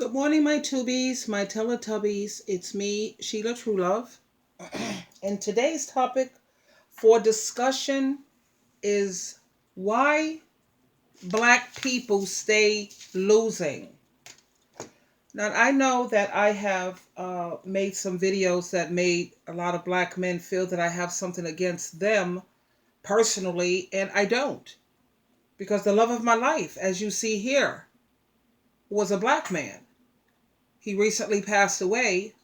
Good morning, my tubies, my Teletubbies. It's me, Sheila Truelove. And today's topic for discussion is why Black people stay losing. Now, I know that I have made some videos that made a lot of Black men feel that I have something against them personally, and I don't. Because the love of my life, as you see here, was a Black man. He recently passed away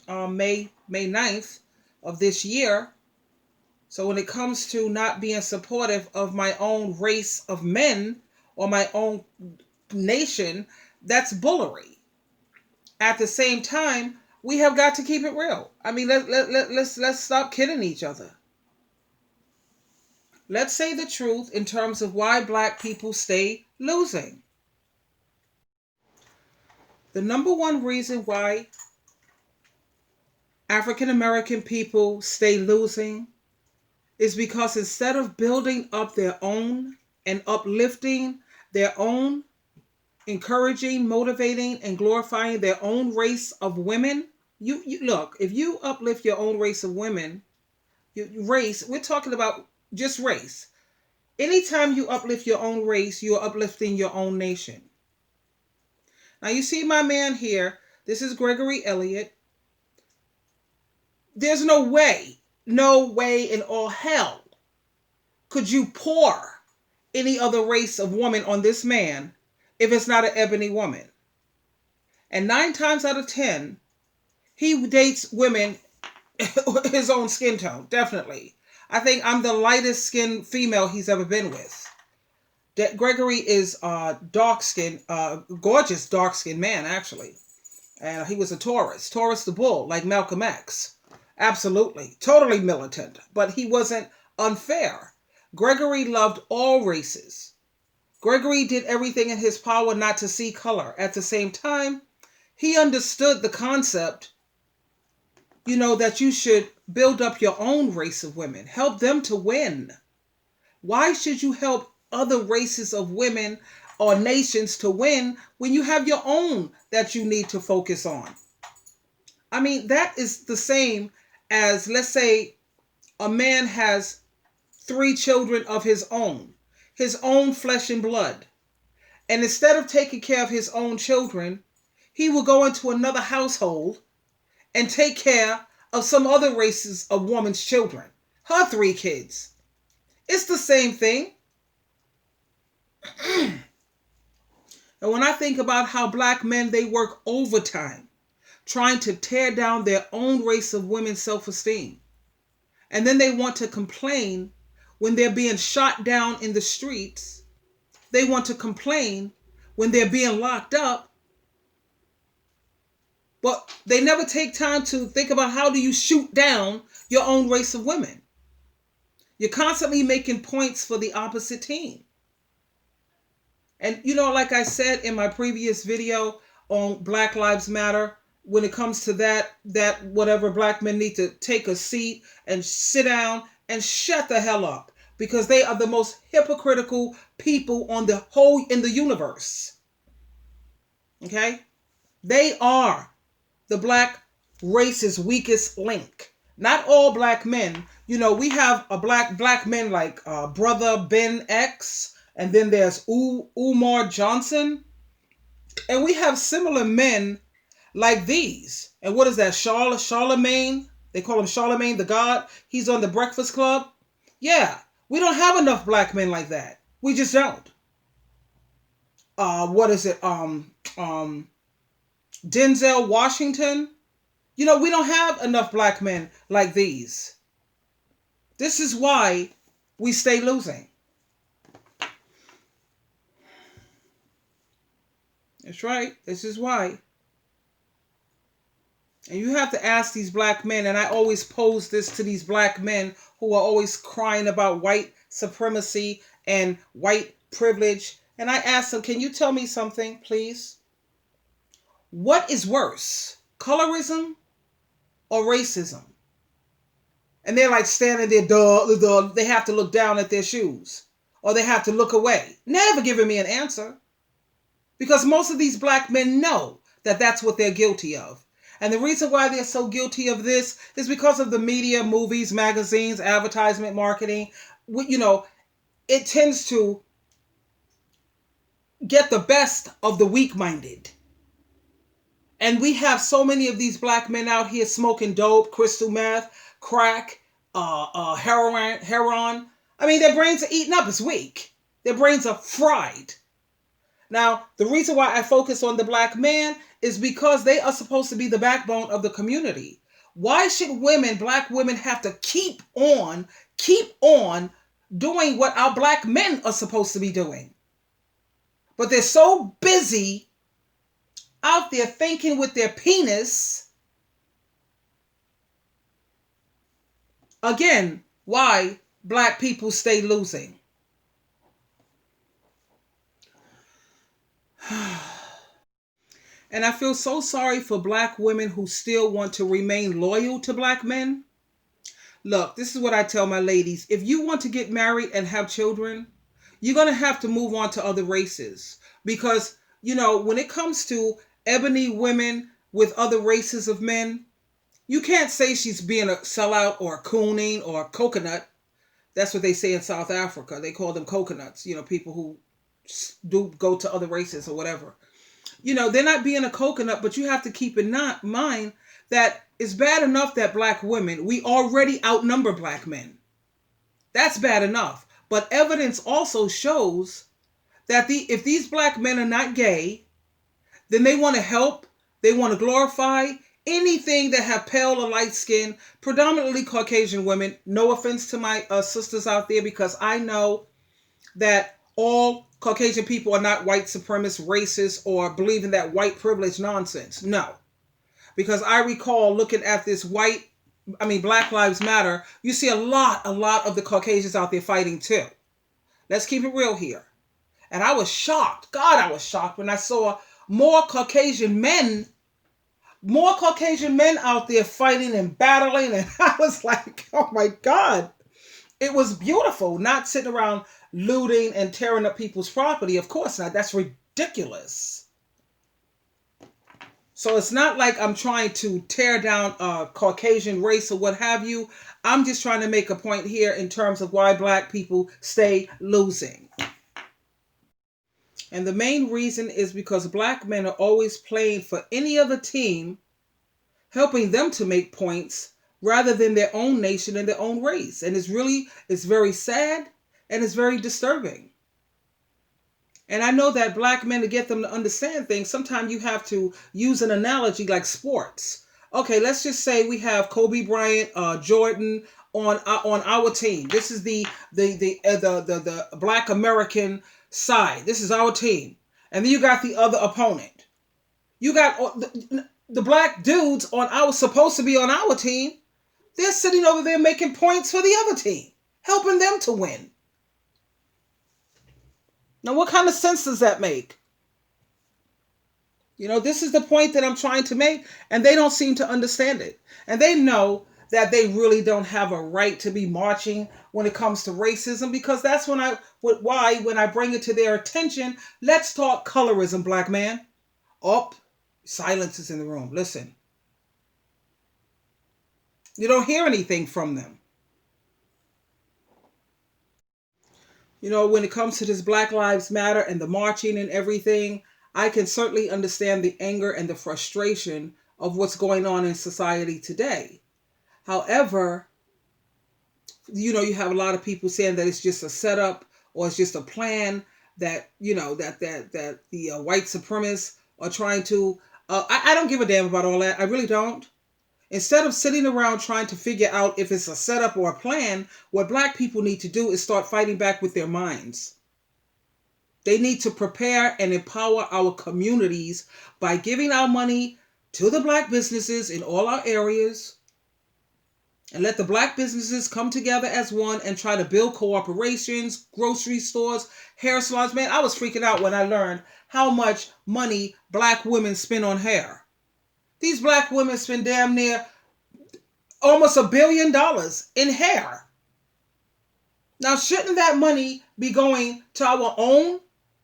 on May 9th of this year. So when it comes to not being supportive of my own race of men or my own nation, that's bullery. At the same time, we have got to keep it real. I mean, let's stop kidding each other. Let's say the truth in terms of why Black people stay losing. The number one reason why African American people stay losing is because instead of building up their own and uplifting their own, encouraging, motivating, and glorifying their own race of women, you look, if you uplift your own race of women, race, we're talking about just race. Anytime you uplift your own race, you're uplifting your own nation. Now, you see my man here. This is Gregory Elliott. There's no way in all hell could you pour any other race of woman on this man if it's not an ebony woman. And 9 times out of 10, he dates women his own skin tone, definitely. I think I'm the lightest skinned female he's ever been with. Gregory is dark skinned, gorgeous dark skinned man, actually. And he was a Taurus the bull, like Malcolm X. Absolutely. Totally militant. But he wasn't unfair. Gregory loved all races. Gregory did everything in his power not to see color. At the same time, he understood the concept, that you should build up your own race of women, help them to win. Why should you help other races of women or nations to win when you have your own that you need to focus on? I mean, that is the same as, let's say, a man has 3 children of his own flesh and blood. And instead of taking care of his own children, he will go into another household and take care of some other races of woman's children, her 3 kids. It's the same thing. And when I think about how Black men, they work overtime trying to tear down their own race of women's self-esteem. And then they want to complain when they're being shot down in the streets. They want to complain when they're being locked up. But they never take time to think about how do you shoot down your own race of women. You're constantly making points for the opposite team. And like I said in my previous video on Black Lives Matter, when it comes to that whatever Black men need to take a seat and sit down and shut the hell up, because they are the most hypocritical people in the universe. Okay? They are the Black race's weakest link. Not all Black men. We have a black men like Brother Ben X, and then there's Umar Johnson. And we have similar men like these. And what is that? Charlemagne? They call him Charlemagne the God. He's on the Breakfast Club. Yeah, we don't have enough Black men like that. We just don't. What is it? Denzel Washington. We don't have enough Black men like these. This is why we stay losing. That's right. This is why. And you have to ask these Black men, and I always pose this to these Black men who are always crying about white supremacy and white privilege. And I ask them, can you tell me something, please? What is worse, colorism or racism? And they're like standing there, duh. They have to look down at their shoes, or they have to look away. Never giving me an answer. because most of these black men know that that's what they're guilty of. And the reason why they're so guilty of this is because of the media, movies, magazines, advertisement, marketing. You know, it tends to get the best of the weak-minded. And we have so many of these black men out here smoking dope, crystal meth, crack, heroin. I mean, their brains are eaten up. It's weak. Their brains are fried. Now, the reason why I focus on the black man is because they are supposed to be the backbone of the community. Why should women, black women, have to keep on doing what our black men are supposed to be doing? But they're so busy out there thinking with their penis. Again, why black people stay losing. And I feel so sorry for black women who still want to remain loyal to black men. Look, this is what I tell my ladies. If you want to get married and have children, you're going to have to move on to other races. Because, you know, when it comes to ebony women with other races of men, you can't say she's being a sellout or a cooning or a coconut. That's what they say in South Africa. They call them coconuts, you know, people who do go to other races or whatever. You know, they're not being a coconut, but you have to keep in mind that it's bad enough that black women, we already outnumber black men. That's bad enough. But evidence also shows that if these black men are not gay, then they want to help, they want to glorify anything that have pale or light skin, predominantly Caucasian women. No offense to my sisters out there, because I know that all Caucasian people are not white supremacist, racist, or believe in that white privilege nonsense. No. Because I recall looking at this Black Lives Matter, you see a lot of the Caucasians out there fighting too. Let's keep it real here. And I was shocked. God, I was shocked when I saw more Caucasian men out there fighting and battling. And I was like, oh my God. It was beautiful, not sitting around looting and tearing up people's property. Of course not. That's ridiculous. So it's not like I'm trying to tear down a Caucasian race or what have you. I'm just trying to make a point here in terms of why black people stay losing. And the main reason is because black men are always playing for any other team, helping them to make points rather than their own nation and their own race. And it's very sad and it's very disturbing. And I know that black men, to get them to understand things, sometimes you have to use an analogy like sports. Okay, let's just say we have Kobe Bryant, Jordan on our team. This is the Black American side. This is our team. And then you got the other opponent. You got the black dudes supposed to be on our team. They're sitting over there making points for the other team, helping them to win. Now, what kind of sense does that make? You know, this is the point that I'm trying to make, and they don't seem to understand it. And they know that they really don't have a right to be marching when it comes to racism, because that's when I bring it to their attention. Let's talk colorism, black man. Silence is in the room. Listen. You don't hear anything from them. You know, when it comes to this Black Lives Matter and the marching and everything, I can certainly understand the anger and the frustration of what's going on in society today. However, you know, you have a lot of people saying that it's just a setup or it's just a plan that, you know, that the white supremacists are trying to. I don't give a damn about all that. I really don't. Instead of sitting around trying to figure out if it's a setup or a plan, what black people need to do is start fighting back with their minds. They need to prepare and empower our communities by giving our money to the black businesses in all our areas, and let the black businesses come together as one and try to build corporations, grocery stores, hair salons. Man, I was freaking out when I learned how much money black women spend on hair. These black women spend damn near almost $1 billion in hair. Now, shouldn't that money be going to our own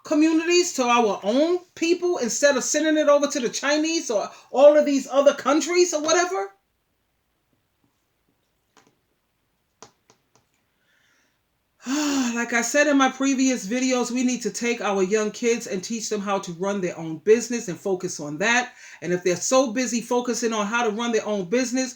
communities, to our own people, instead of sending it over to the Chinese or all of these other countries or whatever? Like I said in my previous videos, we need to take our young kids and teach them how to run their own business and focus on that. And if they're so busy focusing on how to run their own business,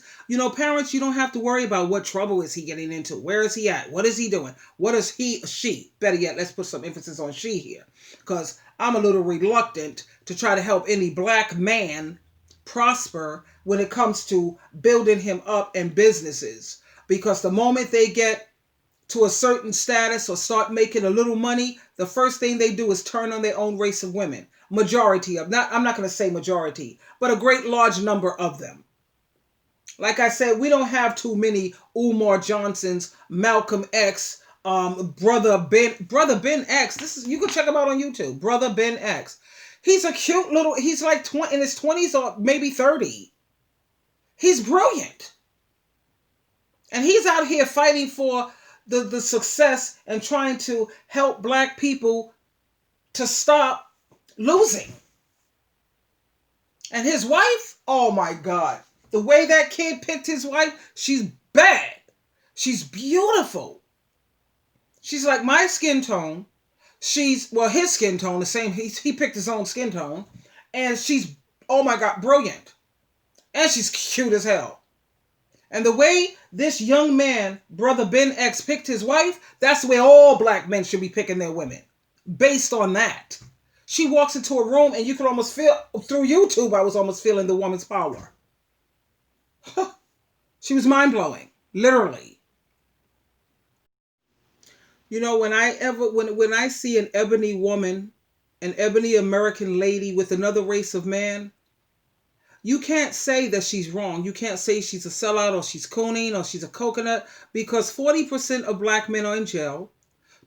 parents, you don't have to worry about what trouble is he getting into. Where is he at? What is he doing? What is she? Better yet, let's put some emphasis on she here, because I'm a little reluctant to try to help any black man prosper when it comes to building him up in businesses. Because the moment they get to a certain status or start making a little money, the first thing they do is turn on their own race of women. Majority of, I'm not going to say majority, but a great large number of them. Like I said, we don't have too many Umar Johnsons, Malcolm X, brother Ben X. You can check him out on YouTube. Brother Ben X. He's a cute little, he's like in his 20s or maybe 30. He's brilliant. And he's out here fighting for the success and trying to help black people to stop losing. And his wife, oh my God, the way that kid picked his wife, she's bad. She's beautiful. She's like my skin tone. His skin tone, the same. He picked his own skin tone. And she's, oh my God, brilliant. And she's cute as hell. And the way this young man, Brother Ben X, picked his wife, that's the way all black men should be picking their women. Based on that. She walks into a room and you can almost feel, through YouTube, I was almost feeling the woman's power. She was mind-blowing. Literally. When I see an ebony woman, an ebony American lady with another race of man, you can't say that she's wrong. You can't say she's a sellout or she's cooning or she's a coconut, because 40% of black men are in jail.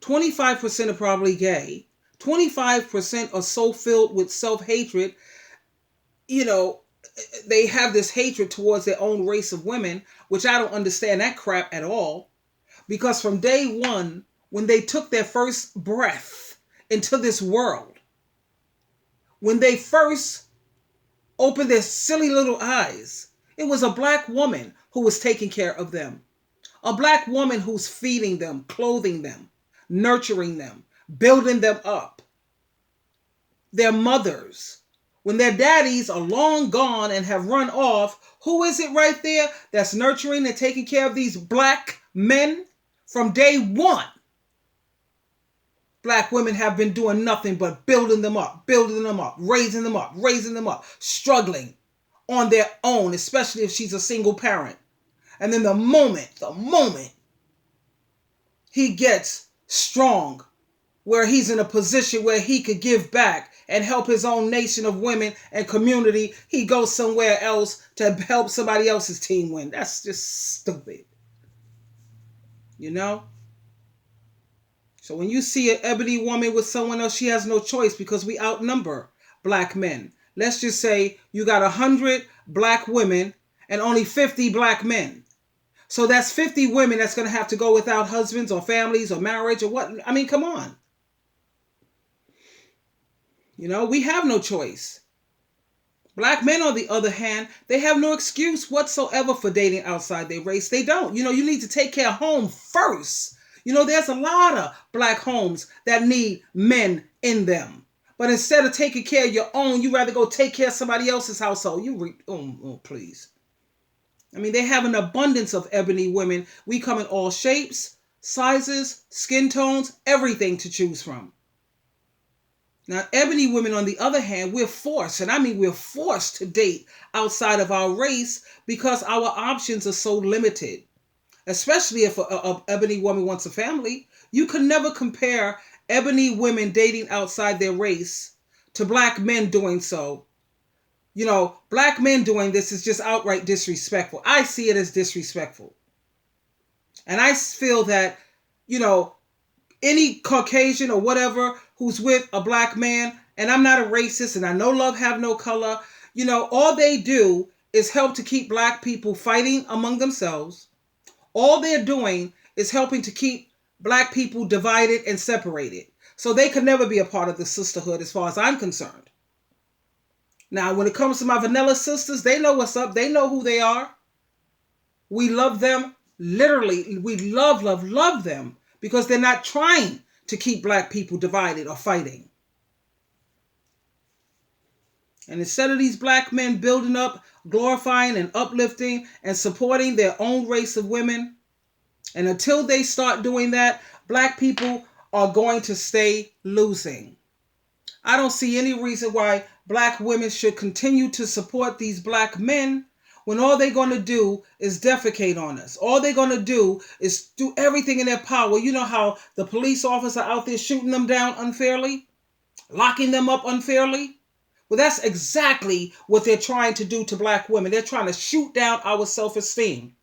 25% are probably gay. 25% are so filled with self-hatred. They have this hatred towards their own race of women, which I don't understand that crap at all. Because from day one, when they took their first breath into this world, when they first opened their silly little eyes, it was a black woman who was taking care of them. A black woman who's feeding them, clothing them, nurturing them, building them up. Their mothers. When their daddies are long gone and have run off, who is it right there that's nurturing and taking care of these black men from day one? Black women have been doing nothing but building them up, raising them up, struggling on their own, especially if she's a single parent. And then the moment he gets strong, where he's in a position where he could give back and help his own nation of women and community, he goes somewhere else to help somebody else's team win. That's just stupid. So when you see an ebony woman with someone else, she has no choice, because we outnumber black men. Let's just say you got 100 black women and only 50 black men. So that's 50 women that's going to have to go without husbands or families or marriage or what. I mean, come on. We have no choice. Black men, on the other hand, they have no excuse whatsoever for dating outside their race. They don't. You need to take care of home first. There's a lot of black homes that need men in them. But instead of taking care of your own, you rather go take care of somebody else's household. Please. I mean, they have an abundance of ebony women. We come in all shapes, sizes, skin tones, everything to choose from. Now, ebony women, on the other hand, we're forced to date outside of our race because our options are so limited. Especially if a ebony woman wants a family. You can never compare ebony women dating outside their race to black men doing so. Black men doing this is just outright disrespectful. I see it as disrespectful. And I feel that, any Caucasian or whatever who's with a black man, and I'm not a racist and I know love have no color, all they do is help to keep black people fighting among themselves. All they're doing is helping to keep black people divided and separated. So they could never be a part of the sisterhood as far as I'm concerned. Now, when it comes to my vanilla sisters, they know what's up. They know who they are. We love them. Literally, we love them because they're not trying to keep black people divided or fighting. And instead of these black men building up, glorifying and uplifting and supporting their own race of women, and until they start doing that, black people are going to stay losing. I don't see any reason why black women should continue to support these black men when all they're going to do is defecate on us. All they're going to do is do everything in their power. You know how the police officer out there shooting them down unfairly, locking them up unfairly? Well, that's exactly what they're trying to do to black women. They're trying to shoot down our self-esteem.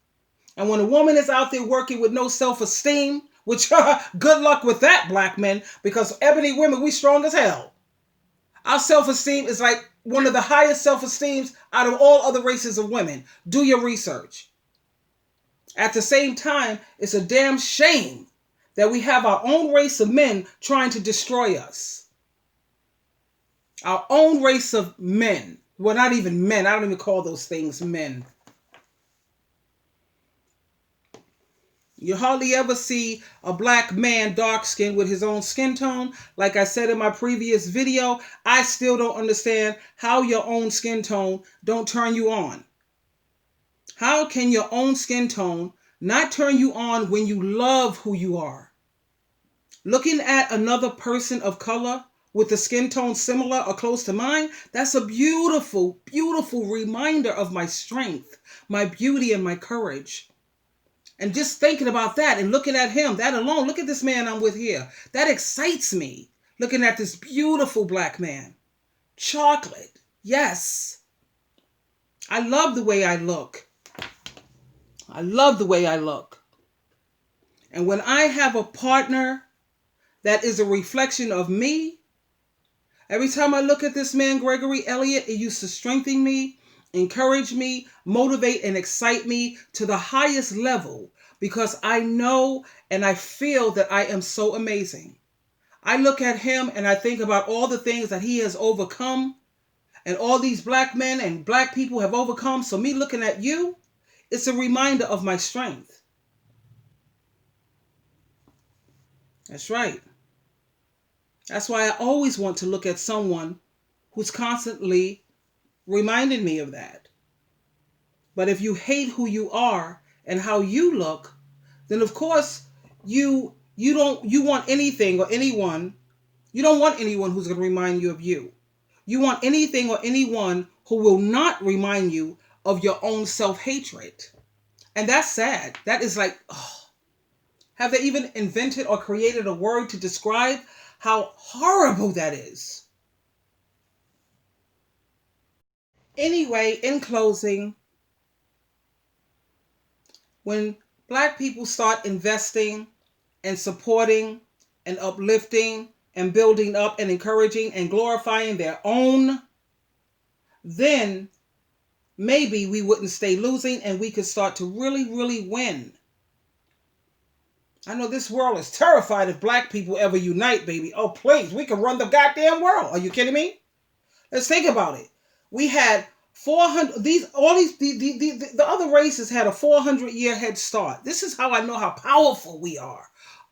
And when a woman is out there working with no self-esteem, which good luck with that, black men, because ebony women, we strong as hell. Our self-esteem is like one of the highest self-esteems out of all other races of women. Do your research. At the same time, it's a damn shame that we have our own race of men trying to destroy us. Our own race of men. Well, not even men. I don't even call those things men. You hardly ever see a black man dark-skinned with his own skin tone. Like I said in my previous video, I still don't understand how your own skin tone don't turn you on. How can your own skin tone not turn you on when you love who you are? Looking at another person of color with a skin tone similar or close to mine, that's a beautiful, beautiful reminder of my strength, my beauty, and my courage. And just thinking about that and looking at him, that alone, look at this man I'm with here. That excites me. Looking at this beautiful black man. Chocolate. Yes. I love the way I look. I love the way I look. And when I have a partner that is a reflection of me, every time I look at this man, Gregory Elliott, it used to strengthen me, encourage me, motivate, and excite me to the highest level because I know and I feel that I am so amazing. I look at him and I think about all the things that he has overcome and all these black men and black people have overcome. So me looking at you, it's a reminder of my strength. That's right. That's why I always want to look at someone who's constantly reminding me of that. But if you hate who you are and how you look, then of course you want anything or anyone. You don't want anyone who's going to remind you of you. You want anything or anyone who will not remind you of your own self-hatred. And that's sad. That is like, oh, have they even invented or created a word to describe how horrible that is? Anyway, in closing, when black people start investing and supporting and uplifting and building up and encouraging and glorifying their own, then maybe we wouldn't stay losing and we could start to really, really win. I know this world is terrified if black people ever unite, baby. Oh, please, we can run the goddamn world. Are you kidding me? Let's think about it. We had 400, the other races had a 400-year head start. This is how I know how powerful we are.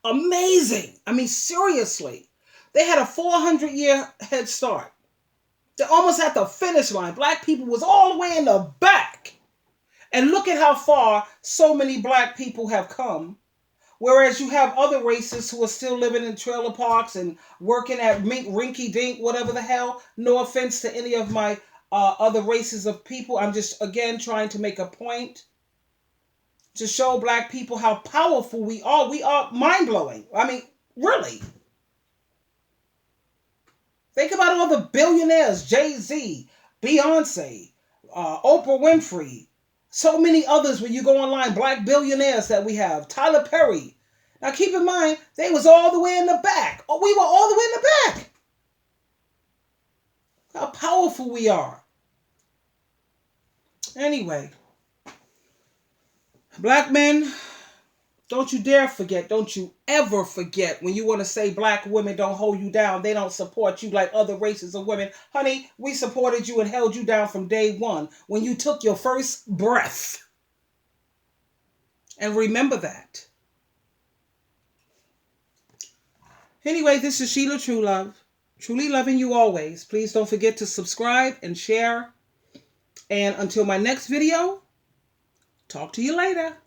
Amazing. I mean, seriously. They had a 400-year head start. They're almost at the finish line. Black people was all the way in the back. And look at how far so many black people have come. Whereas you have other races who are still living in trailer parks and working at rinky dink, whatever the hell. No offense to any of my other races of people. I'm just, again, trying to make a point to show black people how powerful we are. We are mind-blowing. I mean, really. Think about all the billionaires, Jay-Z, Beyonce, Oprah Winfrey, so many others when you go online, black billionaires that we have, Tyler Perry. Now keep in mind, they was all the way in the back. Oh, we were all the way in the back. How powerful we are. Anyway, black men, Don't you dare forget. Don't you ever forget when you want to say black women don't hold you down. They don't support you like other races of women. Honey, we supported you and held you down from day one when you took your first breath. And remember that. Anyway, this is Sheila True Love. Truly loving you always. Please don't forget to subscribe and share. And until my next video, talk to you later.